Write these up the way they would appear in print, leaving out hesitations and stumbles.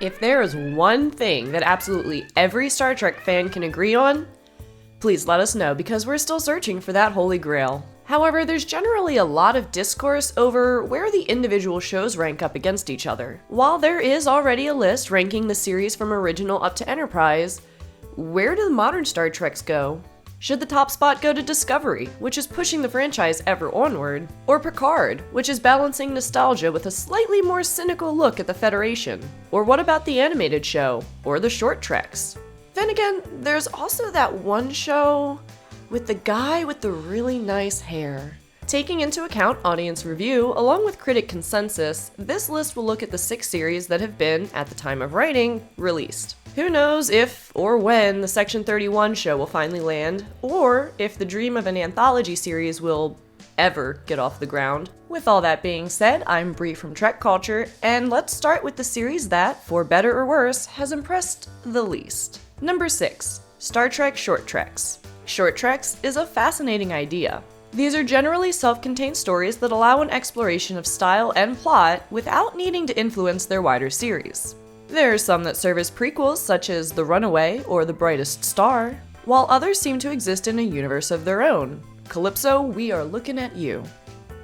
If there is one thing that absolutely every Star Trek fan can agree on, please let us know because we're still searching for that holy grail. However, there's generally a lot of discourse over where the individual shows rank up against each other. While there is already a list ranking the series from original up to Enterprise, where do the modern Star Treks go? Should the top spot go to Discovery, which is pushing the franchise ever onward, or Picard, which is balancing nostalgia with a slightly more cynical look at the Federation? Or what about the animated show, or the short treks? Then again, there's also that one show with the guy with the really nice hair. Taking into account audience review, along with critic consensus, this list will look at the 6 series that have been, at the time of writing, released. Who knows if or when the Section 31 show will finally land, or if the dream of an anthology series will ever get off the ground. With all that being said, I'm Bree from Trek Culture, and let's start with the series that, for better or worse, has impressed the least. Number 6. Star Trek Short Treks. Short treks is a fascinating idea. These are generally self-contained stories that allow an exploration of style and plot without needing to influence their wider series. There are some that serve as prequels, such as The Runaway or The Brightest Star, while others seem to exist in a universe of their own. Calypso, we are looking at you.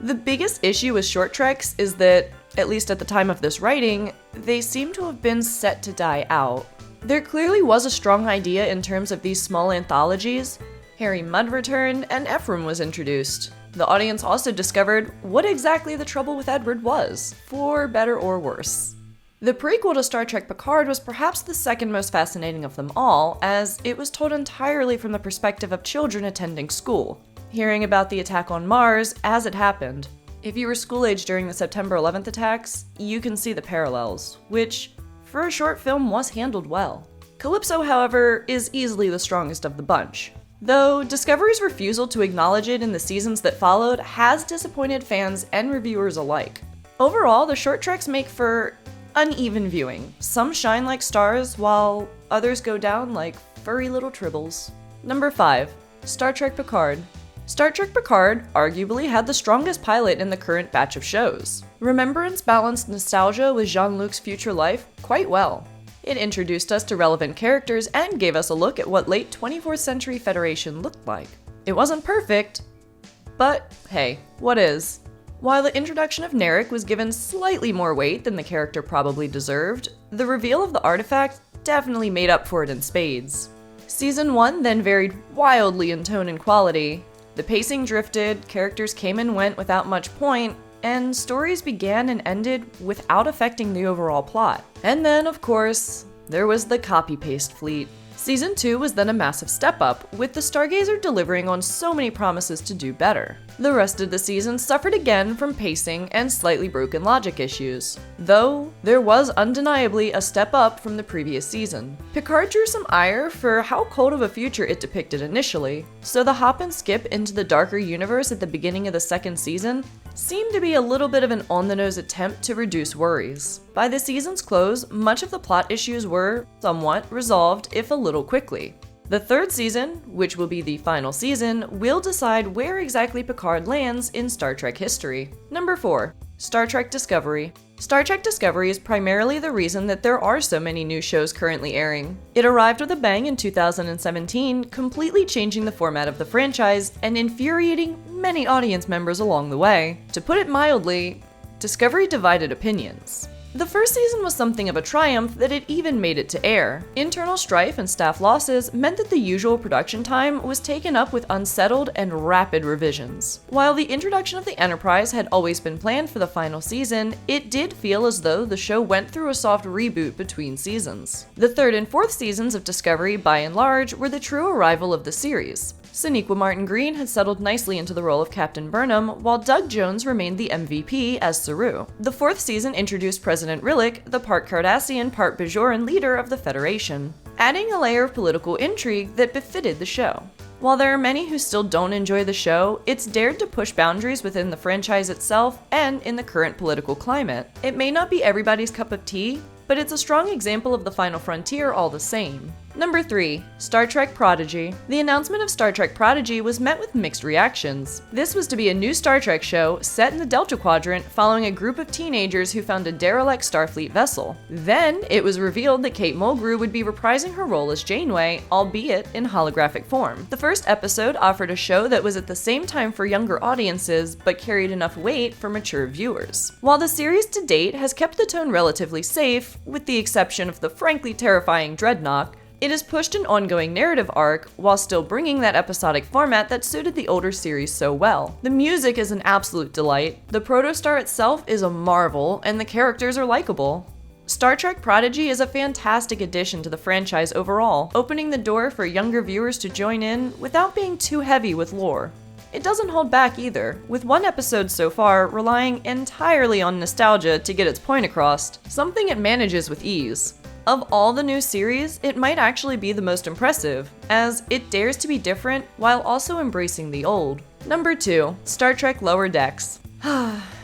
The biggest issue with short treks is that, at least at the time of this writing, they seem to have been set to die out. There clearly was a strong idea in terms of these small anthologies. Harry Mudd returned, and Ephraim was introduced. The audience also discovered what exactly the trouble with Edward was, for better or worse. The prequel to Star Trek Picard was perhaps the second most fascinating of them all, as it was told entirely from the perspective of children attending school, hearing about the attack on Mars as it happened. If you were school-age during the September 11th attacks, you can see the parallels, which, for a short film, was handled well. Calypso, however, is easily the strongest of the bunch. Though Discovery's refusal to acknowledge it in the seasons that followed has disappointed fans and reviewers alike. Overall, the short treks make for uneven viewing. Some shine like stars, while others go down like furry little tribbles. Number 5. Star Trek Picard. Star Trek Picard arguably had the strongest pilot in the current batch of shows. Remembrance balanced nostalgia with Jean-Luc's future life quite well. It introduced us to relevant characters and gave us a look at what late 24th century Federation looked like. It wasn't perfect, but hey, what is? While the introduction of Narek was given slightly more weight than the character probably deserved, the reveal of the artifact definitely made up for it in spades. Season 1 then varied wildly in tone and quality. The pacing drifted, characters came and went without much point, and stories began and ended without affecting the overall plot. And then, of course, there was the copy-paste fleet. Season 2 was then a massive step up, with the Stargazer delivering on so many promises to do better. The rest of the season suffered again from pacing and slightly broken logic issues, though there was undeniably a step up from the previous season. Picard drew some ire for how cold of a future it depicted initially, so the hop and skip into the darker universe at the beginning of the second season seemed to be a little bit of an on-the-nose attempt to reduce worries. By the season's close, much of the plot issues were somewhat resolved, if a little quickly. The third season, which will be the final season, will decide where exactly Picard lands in Star Trek history. Number 4. Star Trek Discovery. Star Trek Discovery is primarily the reason that there are so many new shows currently airing. It arrived with a bang in 2017, completely changing the format of the franchise and infuriating many audience members along the way. To put it mildly, Discovery divided opinions. The first season was something of a triumph that it even made it to air. Internal strife and staff losses meant that the usual production time was taken up with unsettled and rapid revisions. While the introduction of the Enterprise had always been planned for the final season, it did feel as though the show went through a soft reboot between seasons. The third and fourth seasons of Discovery, by and large, were the true arrival of the series. Sonequa Martin Green had settled nicely into the role of Captain Burnham, while Doug Jones remained the MVP as Saru. The fourth season introduced President Rillick, the part Cardassian, part Bajoran leader of the Federation, adding a layer of political intrigue that befitted the show. While there are many who still don't enjoy the show, it's dared to push boundaries within the franchise itself and in the current political climate. It may not be everybody's cup of tea, but it's a strong example of the final frontier all the same. Number 3. Star Trek Prodigy. The announcement of Star Trek Prodigy was met with mixed reactions. This was to be a new Star Trek show set in the Delta Quadrant following a group of teenagers who found a derelict Starfleet vessel. Then, it was revealed that Kate Mulgrew would be reprising her role as Janeway, albeit in holographic form. The first episode offered a show that was at the same time for younger audiences, but carried enough weight for mature viewers. While the series to date has kept the tone relatively safe, with the exception of the frankly terrifying Dreadnought, it has pushed an ongoing narrative arc while still bringing that episodic format that suited the older series so well. The music is an absolute delight, the protostar itself is a marvel, and the characters are likable. Star Trek Prodigy is a fantastic addition to the franchise overall, opening the door for younger viewers to join in without being too heavy with lore. It doesn't hold back either, with one episode so far relying entirely on nostalgia to get its point across, something it manages with ease. Of all the new series, it might actually be the most impressive, as it dares to be different while also embracing the old. Number 2. Star Trek Lower Decks.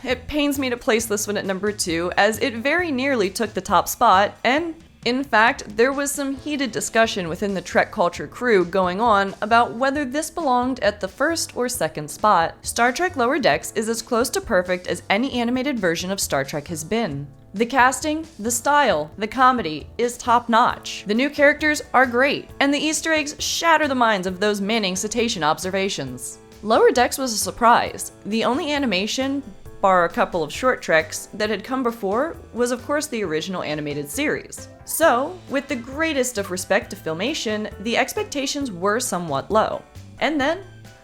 It pains me to place this one at number 2, as it very nearly took the top spot, and in fact, there was some heated discussion within the Trek culture crew going on about whether this belonged at the first or second spot. Star Trek Lower Decks is as close to perfect as any animated version of Star Trek has been. The casting, the style, the comedy is top-notch. The new characters are great, and the Easter eggs shatter the minds of those Manning cetacean observations. Lower Decks was a surprise. The only animation, bar a couple of short treks, that had come before was of course the original animated series. So, with the greatest of respect to Filmation, the expectations were somewhat low. And then,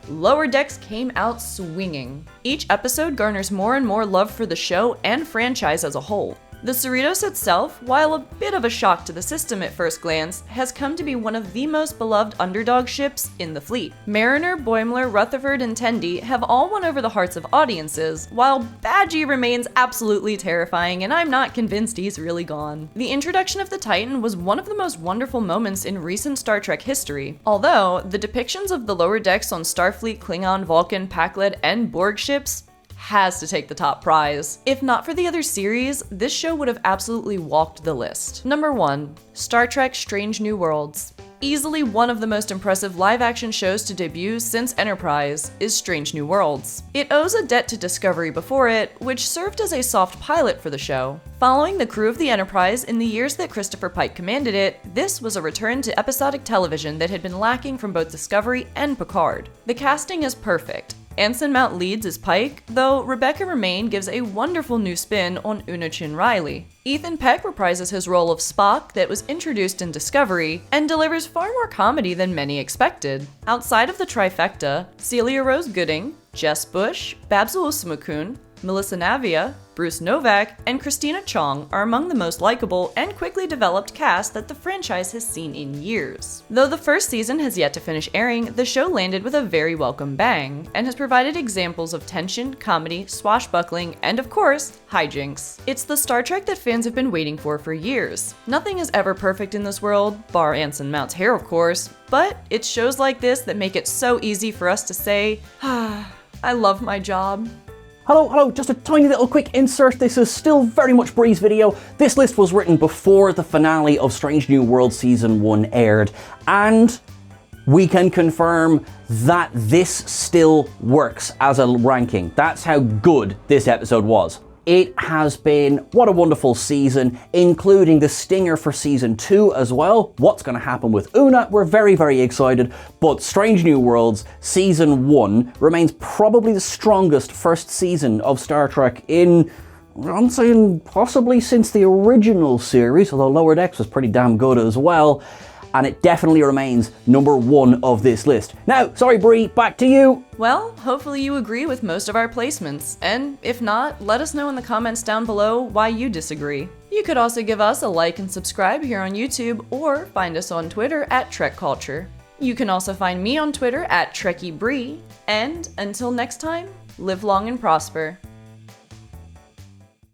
Lower Decks came out swinging. Each episode garners more and more love for the show and franchise as a whole. The Cerritos itself, while a bit of a shock to the system at first glance, has come to be one of the most beloved underdog ships in the fleet. Mariner, Boimler, Rutherford, and Tendi have all won over the hearts of audiences, while Badgie remains absolutely terrifying, and I'm not convinced he's really gone. The introduction of the Titan was one of the most wonderful moments in recent Star Trek history, although the depictions of the lower decks on Starfleet, Klingon, Vulcan, Pakled, and Borg ships has to take the top prize. If not for the other series, this show would have absolutely walked the list. Number 1. Star Trek Strange New Worlds. Easily one of the most impressive live-action shows to debut since Enterprise is Strange New Worlds. It owes a debt to Discovery before it, which served as a soft pilot for the show. Following the crew of the Enterprise in the years that Christopher Pike commanded it, this was a return to episodic television that had been lacking from both Discovery and Picard. The casting is perfect. Anson Mount leads as Pike, though Rebecca Romaine gives a wonderful new spin on Una Chin Riley. Ethan Peck reprises his role of Spock that was introduced in Discovery, and delivers far more comedy than many expected. Outside of the trifecta, Celia Rose Gooding, Jess Bush, Babs Olusemakun, Melissa Navia, Bruce Novak, and Christina Chong are among the most likable and quickly developed cast that the franchise has seen in years. Though the first season has yet to finish airing, the show landed with a very welcome bang, and has provided examples of tension, comedy, swashbuckling, and of course, hijinks. It's the Star Trek that fans have been waiting for years. Nothing is ever perfect in this world, bar Anson Mount's hair of course, but it's shows like this that make it so easy for us to say, I love my job. Hello, just a tiny little quick insert. This is still very much Bree's video. This list was written before the finale of Strange New Worlds Season 1 aired, and we can confirm that this still works as a ranking. That's how good this episode was. It has been, what a wonderful season, including the stinger for Season 2 as well. What's going to happen with Una? We're very, very excited. But Strange New Worlds Season 1 remains probably the strongest first season of Star Trek in, I'm saying possibly since the original series, although Lower Decks was pretty damn good as well. And it definitely remains number 1 of this list. Now, sorry Bree, back to you. Well, hopefully you agree with most of our placements, and if not, let us know in the comments down below why you disagree. You could also give us a like and subscribe here on YouTube, or find us on Twitter at TrekCulture. You can also find me on Twitter at TrekkieBree, and until next time, live long and prosper.